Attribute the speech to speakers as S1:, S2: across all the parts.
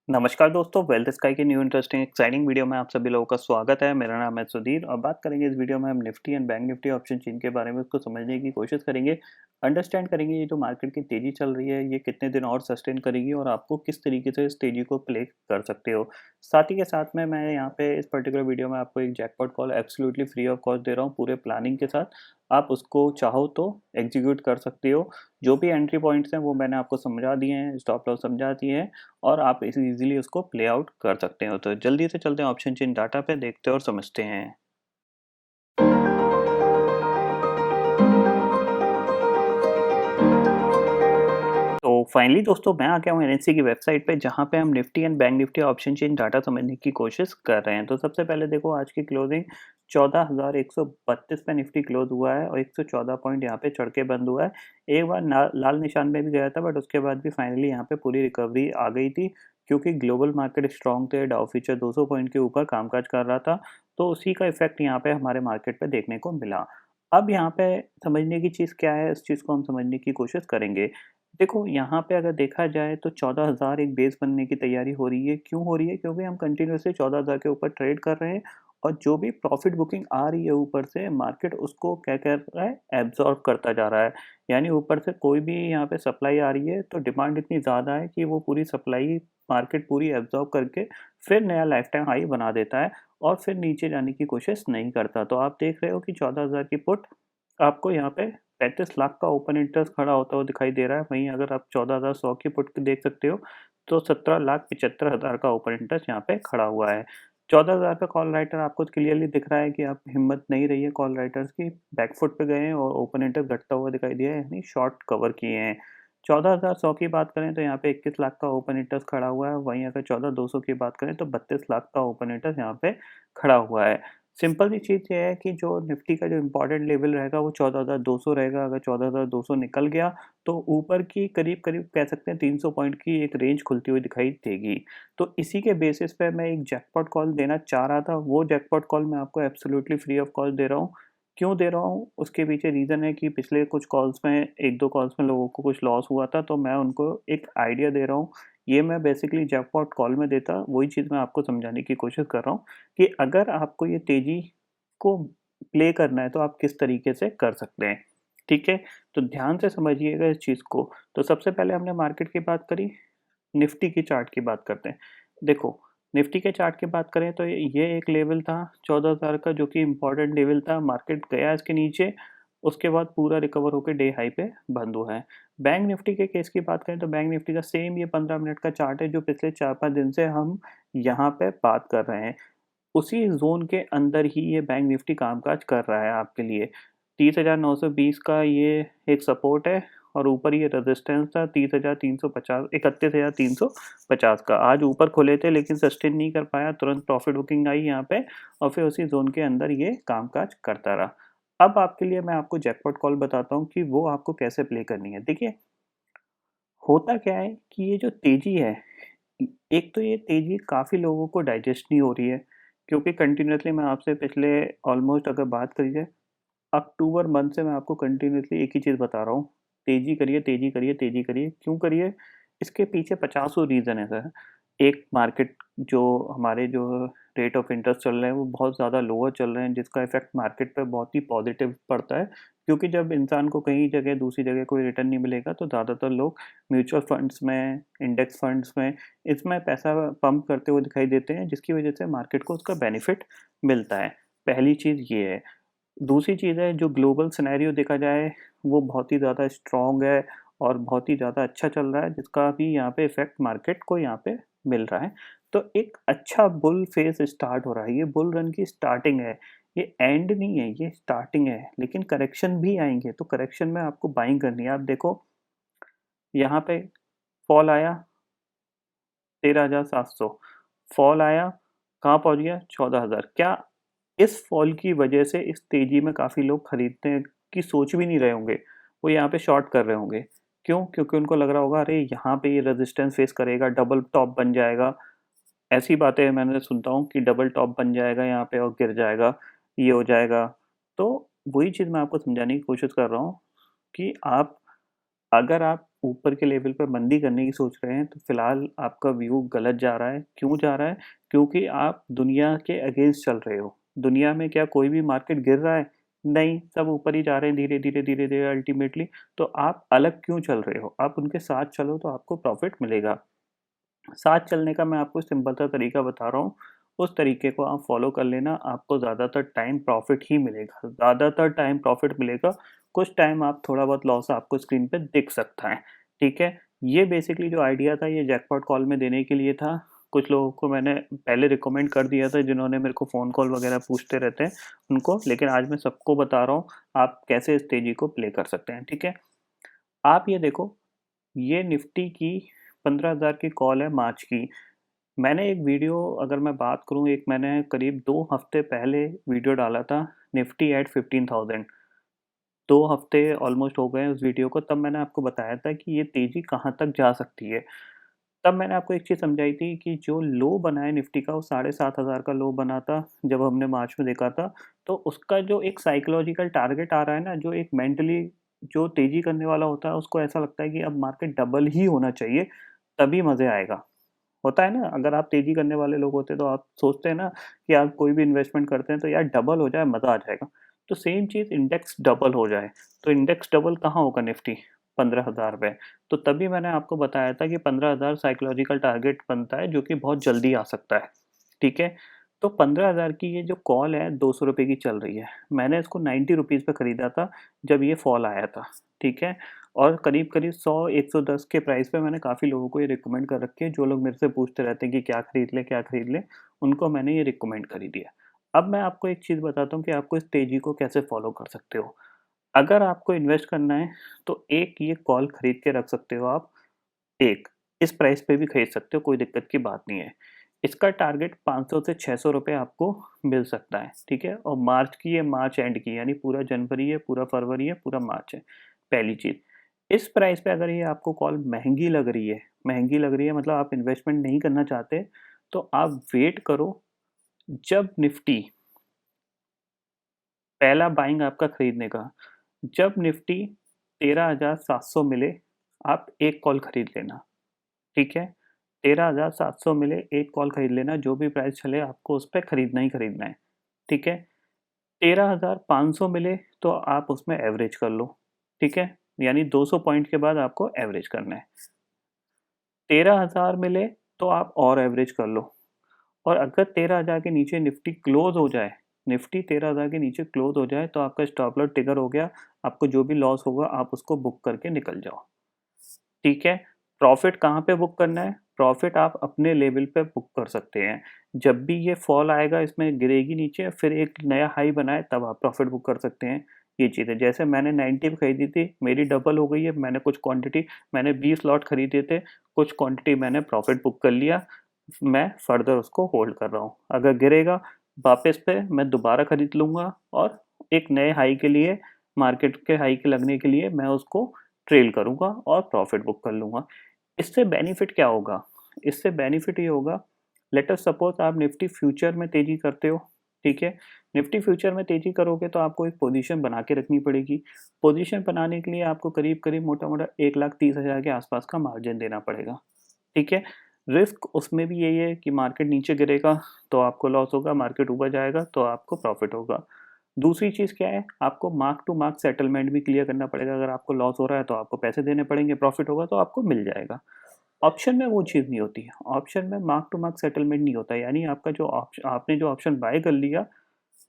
S1: नमस्कार दोस्तों, wealth sky के न्यू इंटरेस्टिंग एक्साइटिंग वीडियो में आप सभी लोगों का स्वागत है। मेरा नाम है सुधीर और बात करेंगे इस वीडियो में हम Nifty and bank Nifty option chain के बारे में उसको समझने की कोशिश करेंगे। अंडरस्टैंड करेंगे ये जो मार्केट की तेजी चल रही है ये कितने दिन और सस्टेन करेगी और आपको किस तरीके से इस तेजी को प्ले कर सकते हो। साथ ही के साथ में मैं यहाँ पे इस पर्टिकुलर वीडियो में आपको एक jackpot call absolutely free of cost दे रहा हूँ पूरे प्लानिंग के साथ। आप उसको चाहो तो एग्जीक्यूट कर सकते हो। जो भी एंट्री पॉइंट्स हैं वो मैंने आपको समझा दिए हैं, स्टॉप लॉस समझा दिए हैं और आप इसे इजीली उसको प्ले आउट कर सकते हो। तो जल्दी से चलते हैं ऑप्शन चेन डाटा पे, देखते हैं और समझते हैं। तो फाइनली दोस्तों मैं आ गया हूँ एनएससी की वेबसाइट पे जहाँ पे हम Nifty and bank Nifty option chain data समझने की कोशिश कर रहे हैं। तो सबसे पहले देखो आज की क्लोजिंग 14,132 पे निफ्टी क्लोज हुआ है और 114 पॉइंट यहाँ पे चढ़ के बंद हुआ है। एक बार लाल निशान पे भी गया था बट उसके बाद भी फाइनली यहाँ पे पूरी रिकवरी आ गई थी क्योंकि ग्लोबल मार्केट स्ट्रॉन्ग थे। डाउ फ्यूचर 200 पॉइंट के ऊपर कामकाज कर रहा था, तो उसी का इफेक्ट यहाँ पे हमारे मार्केट पे देखने को मिला। अब यहाँ पे समझने की चीज़ क्या है, इस चीज़ को हम समझने की कोशिश करेंगे। देखो यहाँ पे अगर देखा जाए तो 14,000 एक बेस बनने की तैयारी हो रही है। क्यों हो रही है? क्योंकि हम कंटिन्यूअसली 14,000 के ऊपर ट्रेड कर रहे हैं और जो भी प्रॉफिट बुकिंग आ रही है ऊपर से मार्केट उसको क्या कर रहा है, एब्जॉर्ब करता जा रहा है। यानी ऊपर से कोई भी यहाँ पे सप्लाई आ रही है तो डिमांड इतनी ज़्यादा है कि वो पूरी सप्लाई मार्केट पूरी एब्जॉर्ब करके फिर नया लाइफ टाइम हाई बना देता है और फिर नीचे जाने की कोशिश नहीं करता। तो आप देख रहे हो कि 14,000 की पुट आपको यहाँ पे 35 लाख का ओपन इंटरेस्ट खड़ा होता हुआ दिखाई दे रहा है। वहीं अगर आप 14,100 की पुट देख सकते हो तो 17,75,000 का ओपन इंटरेस्ट यहाँ पे खड़ा हुआ है। 14,000 का कॉल राइटर आपको क्लियरली दिख रहा है कि आप हिम्मत नहीं रही है कॉल राइटर्स की, बैकफुट पे गए हैं और ओपन इंटरेस्ट घटता हुआ दिखाई दिया है, यानी शॉर्ट कवर किए हैं। 14,100 की बात करें तो यहाँ पे 21 लाख का ओपन इंटरेस्ट खड़ा हुआ है। वहीं अगर 14,200 की बात करें तो 32 लाख का ओपन इंटरेस्ट यहाँ पे खड़ा हुआ है। सिंपल सी चीज़ ये है कि जो निफ्टी का जो इम्पोर्टेंट लेवल रहेगा वो 14,200 रहेगा। अगर 14,200 निकल गया तो ऊपर की करीब-करीब कह सकते हैं 300 पॉइंट की एक रेंज खुलती हुई दिखाई देगी। तो इसी के बेसिस पे मैं एक जैकपॉट कॉल देना चाह रहा था। वो जैकपॉट कॉल मैं आपको एब्सोल्युटली फ्री ऑफ कॉस्ट दे रहा हूँ। क्यों दे रहा हूँ? उसके पीछे रीज़न है कि पिछले कुछ कॉल्स में 1-2 कॉल्स में लोगों को कुछ लॉस हुआ था, तो मैं उनको एक आइडिया दे रहा हूँ। ये मैं बेसिकली जैकपॉट कॉल में देता, वही चीज़ मैं आपको समझाने की कोशिश कर रहा हूँ कि अगर आपको ये तेज़ी को प्ले करना है तो आप किस तरीके से कर सकते हैं, ठीक है? तो ध्यान से समझिएगा इस चीज़ को। तो सबसे पहले हमने मार्केट की बात करी, निफ्टी की चार्ट की बात करते हैं। देखो, निफ्टी के चार्ट की बात करें तो ये एक लेवल था 14,000 का जो कि इम्पोर्टेंट लेवल था। मार्केट गया इसके नीचे, उसके बाद पूरा रिकवर होके डे हाई पे बंद हुआ है। बैंक निफ्टी के केस की बात करें तो बैंक निफ्टी का सेम ये 15 मिनट का चार्ट है जो पिछले 4-5 दिन से हम यहाँ पे बात कर रहे हैं। उसी ज़ोन के अंदर ही ये बैंक निफ्टी कामकाज कर रहा है आपके लिए। 30,920 का ये एक सपोर्ट है और ऊपर ये रेजिस्टेंस था 30,350 31,350 का। आज ऊपर खुले थे लेकिन सस्टेन नहीं कर पाया, तुरंत प्रॉफिट बुकिंग आई यहाँ पे और फिर उसी ज़ोन के अंदर ये कामकाज करता रहा। अब आपके लिए मैं आपको जैकपॉट कॉल बताता हूँ कि वो आपको कैसे प्ले करनी है। देखिए, होता क्या है कि ये जो तेज़ी है, एक तो ये तेज़ी काफ़ी लोगों को डाइजेस्ट नहीं हो रही है क्योंकि कंटिन्यूअसली मैं आपसे पिछले ऑलमोस्ट अगर बात करी जाए अक्टूबर मंथ से मैं आपको कंटिन्यूअसली एक ही चीज़ बता रहा हूँ, तेज़ी करिए, तेज़ी करिए, तेज़ी करिए। क्यों करिए? इसके पीछे पचासों रीज़न है सर। एक मार्केट जो हमारे जो रेट ऑफ इंटरेस्ट चल रहे हैं वो बहुत ज़्यादा लोअर चल रहे हैं जिसका इफ़ेक्ट मार्केट पे बहुत ही पॉज़िटिव पड़ता है क्योंकि जब इंसान को कहीं जगह दूसरी जगह कोई रिटर्न नहीं मिलेगा तो ज़्यादातर लोग म्यूचुअल फंड्स में, इंडेक्स फंड्स में, इसमें पैसा पंप करते हुए दिखाई देते हैं जिसकी वज़ह से मार्केट को उसका बेनिफिट मिलता है। पहली चीज़ ये है। दूसरी चीज़ है जो ग्लोबल सिनेरियो देखा जाए वो बहुत ही ज़्यादा स्ट्रॉन्ग है और बहुत ही ज़्यादा अच्छा चल रहा है जिसका भी यहाँ पे इफ़ेक्ट मार्केट को यहाँ पे मिल रहा है। तो एक अच्छा बुल फेज़ स्टार्ट हो रहा है, ये बुल रन की स्टार्टिंग है, ये एंड नहीं है, ये स्टार्टिंग है। लेकिन करेक्शन भी आएँगे तो करेक्शन में आपको बाइंग करनी है। आप देखो यहाँ पे फॉल आया 13,700, फॉल आया कहाँ पहुँच गया 14,000। क्या इस फॉल की वजह से इस तेज़ी में काफ़ी लोग खरीदने की सोच भी नहीं रहे होंगे, वो यहाँ पे शॉर्ट कर रहे होंगे। क्यों? क्योंकि उनको लग रहा होगा अरे यहाँ पे ये रेजिस्टेंस फेस करेगा, डबल टॉप बन जाएगा। ऐसी बातें मैंने सुनता हूँ कि डबल टॉप बन जाएगा यहाँ पे और गिर जाएगा, ये हो जाएगा। तो वही चीज़ मैं आपको समझाने की कोशिश कर रहा हूँ कि आप अगर आप ऊपर के लेवल पे मंदी करने की सोच रहे हैं तो फिलहाल आपका व्यू गलत जा रहा है। क्यों जा रहा है? क्योंकि आप दुनिया के अगेंस्ट चल रहे हो। दुनिया में क्या कोई भी मार्केट गिर रहा है? नहीं, सब ऊपर ही जा रहे हैं धीरे-धीरे, धीरे-धीरे अल्टीमेटली। तो आप अलग क्यों चल रहे हो? आप उनके साथ चलो तो आपको प्रॉफ़िट मिलेगा। साथ चलने का मैं आपको सिंपल सा तरीका बता रहा हूँ, उस तरीके को आप फ़ॉलो कर लेना, आपको ज़्यादातर टाइम प्रॉफ़िट ही मिलेगा, ज़्यादातर टाइम प्रॉफ़िट मिलेगा, कुछ टाइम आप थोड़ा बहुत लॉस आपको स्क्रीन पे दिख सकता है, ठीक है? ये बेसिकली जो आइडिया था ये जैकपॉट कॉल में देने के लिए था, कुछ लोगों को मैंने पहले रिकमेंड कर दिया था जिन्होंने मेरे को फ़ोन कॉल वगैरह पूछते रहते हैं उनको, लेकिन आज मैं सबको बता रहा हूँ, आप कैसे इस तेज़ी को प्ले कर सकते हैं, ठीक है? आप ये देखो, ये निफ्टी की 15,000 की कॉल है मार्च की। मैंने एक वीडियो अगर मैं बात करूँ एक मैंने करीब 2 हफ्ते पहले वीडियो डाला था निफ्टी एट 15,000 2 हफ्ते ऑलमोस्ट हो गए उस वीडियो को तब मैंने आपको बताया था कि ये तेज़ी कहाँ तक जा सकती है। तब मैंने आपको एक चीज़ समझाई थी कि जो लो बना है निफ्टी का वो 7,500 का लो बना था जब हमने मार्च में देखा था। तो उसका जो एक साइकोलॉजिकल टारगेट आ रहा है ना जो एक मेंटली जो तेज़ी करने वाला होता है उसको ऐसा लगता है कि अब मार्केट डबल ही होना चाहिए तभी मज़े आएगा। होता है ना, अगर आप तेज़ी करने वाले लोग होते हैं तो आप सोचते हैं ना कि आप कोई भी इन्वेस्टमेंट करते हैं तो यार डबल हो जाए मज़ा आ जाएगा। तो सेम चीज़ इंडेक्स डबल हो जाए, तो इंडेक्स डबल कहाँ होगा निफ्टी? 15,000 पे। तो तभी मैंने आपको बताया था कि 15,000 साइकोलॉजिकल टारगेट बनता है जो कि बहुत जल्दी आ सकता है, ठीक है? तो 15,000 की ये जो कॉल है ₹200 की चल रही है। मैंने इसको ₹90 पे खरीदा था जब ये फॉल आया था, ठीक है? और करीब-करीब 100-110 के प्राइस पे मैंने काफ़ी लोगों को ये रिकमेंड कर रखी है, जो लोग मेरे से पूछते रहते हैं कि क्या खरीद लें, क्या खरीद लें? उनको मैंने ये रिकमेंड करी दिया। अब मैं आपको एक चीज़ बताता हूँ कि आपको इस तेज़ी को कैसे फ़ॉलो कर सकते हो। अगर आपको इन्वेस्ट करना है, तो एक ये कॉल खरीद के रख सकते हो आप, एक, इस प्राइस पे भी खरीद सकते हो, कोई दिक्कत की बात नहीं है। इसका टारगेट 500 से ₹600 आपको मिल सकता है, ठीक है? और मार्च की है, मार्च एंड की यानी पूरा जनवरी है, पूरा फरवरी है, पूरा मार्च है, पहली चीज़। इस प्राइस पे अगर ये आपको कॉल महँगी लग रही है मतलब आप इन्वेस्टमेंट नहीं करना चाहते, तो आप वेट करो, जब निफ्टी पहला बाइंग आपका खरीदने का, जब निफ्टी 13,700 मिले, आप 1 कॉल खरीद लेना, ठीक है? 13,700 मिले, 1 कॉल खरीद लेना, जो भी प्राइस चले आपको उस पे खरीदना ही खरीदना है, ठीक है? 13,500 मिले तो आप उसमें एवरेज कर लो, ठीक है? यानी 200 पॉइंट के बाद आपको एवरेज करना है। 13,000 मिले तो आप और एवरेज कर लो और अगर 13,000 के नीचे निफ्टी क्लोज़ हो जाए, निफ्टी 13,000 के नीचे क्लोज़ हो जाए तो आपका स्टॉप लॉस ट्रिगर हो गया, आपको जो भी लॉस होगा आप उसको बुक करके निकल जाओ। ठीक है? प्रॉफ़िट कहाँ पे बुक करना है? प्रॉफ़िट आप अपने लेवल पे बुक कर सकते हैं। जब भी ये फ़ॉल आएगा इसमें गिरेगी नीचे फिर एक नया हाई बनाए तब आप प्रॉफ़िट बुक कर सकते हैं, ये चीज़ है। जैसे मैंने 90 पे खरीदी थी, मेरी डबल हो गई है, मैंने कुछ क्वांटिटी मैंने 20 लॉट खरीदे थे, कुछ क्वांटिटी मैंने प्रॉफ़िट बुक कर लिया, मैं फर्दर उसको होल्ड कर रहा हूँ। अगर गिरेगा वापस पे मैं दोबारा खरीद लूँगा और एक नए हाई के लिए मार्केट के हाई के लगने के लिए मैं उसको ट्रेल करूँगा और प्रॉफ़िट बुक कर लूँगा। इससे बेनिफिट क्या होगा? इससे बेनिफिट ये होगा लेट अस सपोज़ आप निफ्टी फ्यूचर में तेज़ी करते हो, ठीक है? निफ्टी फ्यूचर में तेज़ी करोगे तो आपको एक पोज़ीशन बना के रखनी पड़ेगी। पोज़ीशन बनाने के लिए आपको करीब-करीब मोटा-मोटा 1,30,000 के आस-पास का मार्जिन देना पड़ेगा, ठीक है? रिस्क उसमें भी यही है कि मार्केट नीचे गिरेगा तो आपको लॉस होगा, मार्केट ऊपर जाएगा तो आपको प्रॉफ़िट होगा। दूसरी चीज़ क्या है, आपको मार्क टू मार्क सेटलमेंट भी क्लियर करना पड़ेगा। अगर आपको लॉस हो रहा है तो आपको पैसे देने पड़ेंगे, प्रॉफ़िट होगा तो आपको मिल जाएगा। ऑप्शन में वो चीज़ नहीं होती है। ऑप्शन में मार्क टू मार्क सेटलमेंट नहीं होता है, यानी आपका जो आपने जो ऑप्शन बाय कर लिया,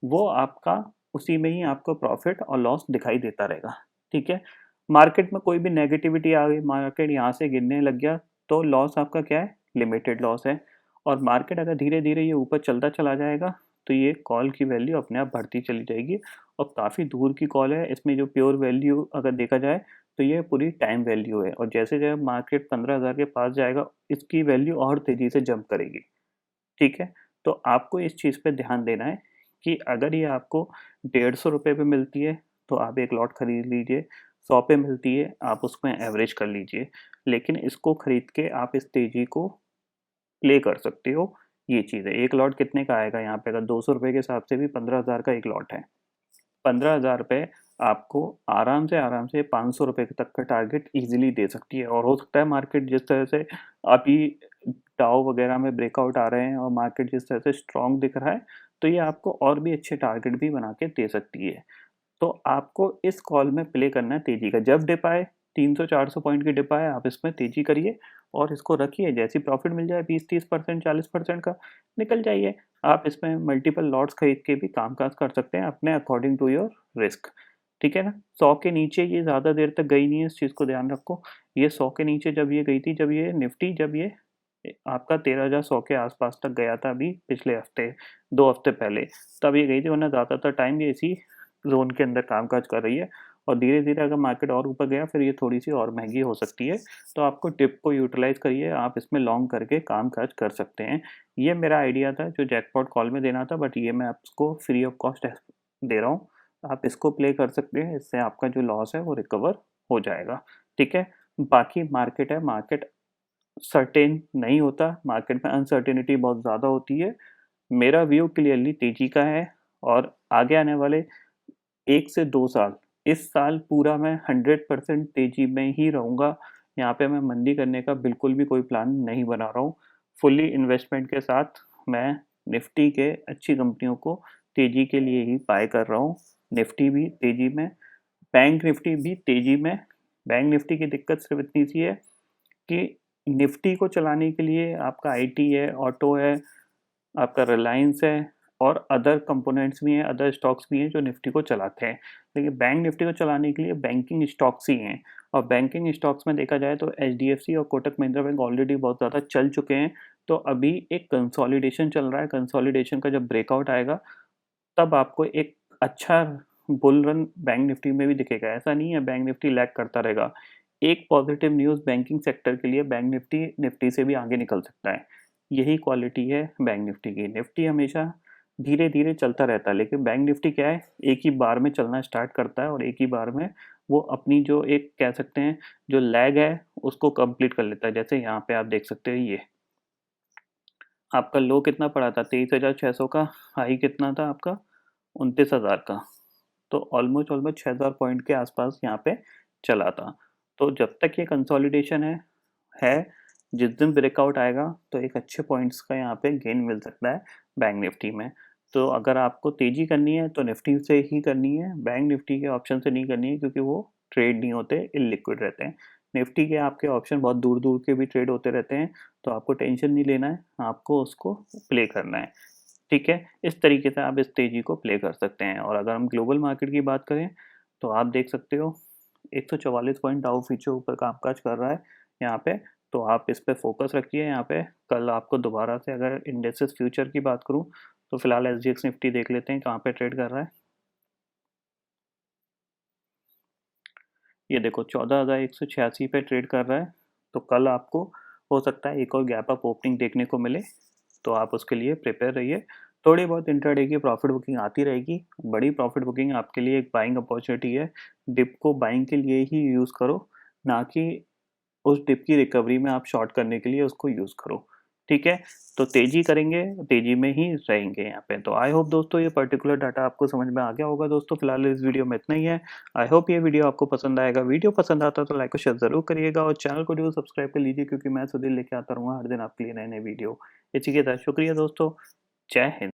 S1: वो आपका उसी में ही आपको प्रॉफ़िट और लॉस दिखाई देता रहेगा, ठीक है? मार्केट में कोई भी नेगेटिविटी आ गई, मार्केट यहाँ से गिरने लग गया, तो लॉस आपका क्या है? लिमिटेड लॉस है और मार्केट अगर धीरे-धीरे ये ऊपर चलता चला जाएगा, तो ये कॉल की वैल्यू अपने आप बढ़ती चली जाएगी और काफ़ी दूर की कॉल है। इसमें जो प्योर वैल्यू अगर देखा जाए, तो ये पूरी टाइम वैल्यू है और जैसे-जैसे मार्केट 15,000 के पास जाएगा, इसकी वैल्यू और तेज़ी से जंप करेगी। ठीक है? तो आपको इस चीज़ पे ध्यान देना है कि अगर ये आपको ₹150 पे मिलती है, तो आप 1 लॉट खरीद लीजिए, 100 पे मिलती है, आप उसमें एवरेज कर लीजिए। लेकिन इसको खरीद के आप इस तेज़ी को प्ले कर सकते हो, ये चीज़ है। 1 लॉट कितने का आएगा यहाँ पे अगर ₹200 के हिसाब से भी 15,000 का 1 लॉट है। ₹15,000 आपको आराम से 500 रुपए तक का टारगेट ईज़िली दे सकती है। और हो सकता है मार्केट जिस तरह से अभी डाउ वगैरह में ब्रेकआउट आ रहे हैं और मार्केट जिस तरह से स्ट्रॉन्ग दिख रहा है, तो ये आपको और भी अच्छे टारगेट भी बना के दे सकती है। तो आपको इस कॉल में प्ले करना है तेज़ी का। जब डिप आए 300-400 पॉइंट की डिप आए, आप इसमें तेज़ी करिए और इसको रखिए। जैसे ही प्रॉफ़िट मिल जाए 20-30% 40% का, निकल जाइए। आप इसमें मल्टीपल लॉट्स खरीद के भी काम-काज कर सकते हैं अपने अकॉर्डिंग टू योर रिस्क। ठीक है ना? 100 के नीचे ये ज़्यादा देर तक गई नहीं है, इस चीज़ को ध्यान रखो। ये 100 के नीचे जब ये गई थी, जब ये निफ्टी आपका 13,100 के आस-पास तक गया था अभी पिछले हफ़्ते, 2 हफ़्ते पहले, तब ये गई थी, वरना ज़्यादातर टाइम ये इसी ज़ोन के अंदर कामकाज कर रही है। और धीरे-धीरे अगर मार्केट और ऊपर गया, फिर ये थोड़ी-सी और महँगी हो सकती है। तो आपको डिप को यूटिलाइज़ करिए, आप इसमें लॉन्ग करके कामकाज कर सकते हैं। ये मेरा आइडिया था जो जैकपॉट कॉल में देना था, बट ये मैं आपको फ्री ऑफ कॉस्ट दे रहा हूँ। आप इसको प्ले कर सकते हैं, इससे आपका जो लॉस है वो रिकवर हो जाएगा। ठीक है? बाकी मार्केट है, मार्केट सर्टेन नहीं होता, मार्केट में अनसर्टेनिटी बहुत ज़्यादा होती है। मेरा व्यू क्लियरली तेज़ी का है और आगे आने वाले 1 से 2 साल, इस साल पूरा मैं 100% तेज़ी में ही रहूँगा। यहाँ पे मैं मंदी करने का बिल्कुल भी कोई प्लान नहीं बना रहा हूँ। फुल्ली इन्वेस्टमेंट के साथ मैं निफ्टी के अच्छी कंपनियों को तेज़ी के लिए ही बाय कर रहा हूँ। निफ्टी भी तेज़ी में, बैंक निफ्टी भी तेज़ी में। बैंक निफ्टी की दिक्कत सिर्फ़ इतनी सी है कि निफ्टी को चलाने के लिए आपका आईटी है, ऑटो है, आपका रिलायंस है और अदर कंपोनेंट्स भी हैं, अदर स्टॉक्स भी हैं जो निफ्टी को चलाते हैं। लेकिन बैंक निफ्टी को चलाने के लिए बैंकिंग स्टॉक्स ही हैं, और बैंकिंग स्टॉक्स में देखा जाए तो एचडीएफसी और कोटक महिंद्रा बैंक ऑलरेडी बहुत ज़्यादा चल चुके हैं। तो अभी एक कंसोलिडेशन चल रहा है, कंसोलिडेशन का जब ब्रेकआउट आएगा, तब आपको एक अच्छा बुल रन बैंक निफ्टी में भी दिखेगा। ऐसा नहीं है बैंक निफ्टी लैग करता रहेगा। एक पॉजिटिव न्यूज़ बैंकिंग सेक्टर के लिए बैंक निफ्टी निफ्टी से भी आगे निकल सकता है। यही क्वालिटी है बैंक निफ्टी की। निफ्टी हमेशा धीरे-धीरे चलता रहता है, लेकिन बैंक निफ्टी क्या है, एक ही बार में चलना स्टार्ट करता है और एक ही बार में वो अपनी जो एक कह सकते हैं जो लैग है उसको कंप्लीट कर लेता है। जैसे यहाँ पे आप देख सकते हो, ये आपका लो कितना पड़ा था 23,600 का, हाई कितना था आपका 29,000 का। तो ऑलमोस्ट 6,000 पॉइंट के आसपास यहाँ पे चला था। तो जब तक ये कंसोलिडेशन है, जिस दिन ब्रेकआउट आएगा तो एक अच्छे पॉइंट्स का यहाँ पे गेन मिल सकता है बैंक निफ्टी में। तो अगर आपको तेज़ी करनी है तो निफ्टी से ही करनी है, बैंक निफ्टी के ऑप्शन से नहीं करनी है, क्योंकि वो ट्रेड नहीं होते, इलिक्विड रहते हैं। निफ्टी के आपके ऑप्शन बहुत दूर-दूर के भी ट्रेड होते रहते हैं, तो आपको टेंशन नहीं लेना है, आपको उसको प्ले करना है। ठीक है? इस तरीके से आप इस तेज़ी को प्ले कर सकते हैं। और अगर हम ग्लोबल मार्केट की बात करें, तो आप देख सकते हो 144 पॉइंट डाउ फ्यूचर ऊपर कामकाज कर रहा है यहाँ पे, तो आप इस पे फ़ोकस रखिए यहाँ पे। कल आपको दोबारा से अगर इंडेक्सेस फ्यूचर की बात करूँ, तो फिलहाल एसजीएक्स निफ्टी देख लेते हैं कहाँ पे ट्रेड कर रहा है। ये देखो 14,186 पे ट्रेड कर रहा है, तो कल आपको हो सकता है एक और गैप अप ओपनिंग देखने को मिले, तो आप उसके लिए प्रिपेयर रहिए। थोड़ी बहुत इंट्राडे की प्रॉफिट बुकिंग आती रहेगी, बड़ी प्रॉफिट बुकिंग आपके लिए एक बाइंग अपॉर्चुनिटी है। डिप को बाइंग के लिए ही यूज़ करो, ना कि उस डिप की रिकवरी में आप शॉर्ट करने के लिए उसको यूज़ करो। ठीक है? तो तेज़ी करेंगे, तेज़ी में ही रहेंगे यहाँ पे। तो आई होप दोस्तों ये पर्टिकुलर डाटा आपको समझ में आ गया होगा दोस्तों। फिलहाल इस वीडियो में इतना ही है। आई होप ये वीडियो आपको पसंद आएगा। वीडियो पसंद आता है तो लाइक और शेयर ज़रूर करिएगा, और चैनल को ज़रूर सब्सक्राइब कर लीजिए, क्योंकि मैं सुधीर लेके आता रहूँगा हर दिन आपके लिए नए-नए वीडियो। इसी के साथ शुक्रिया दोस्तों। जय हिंद।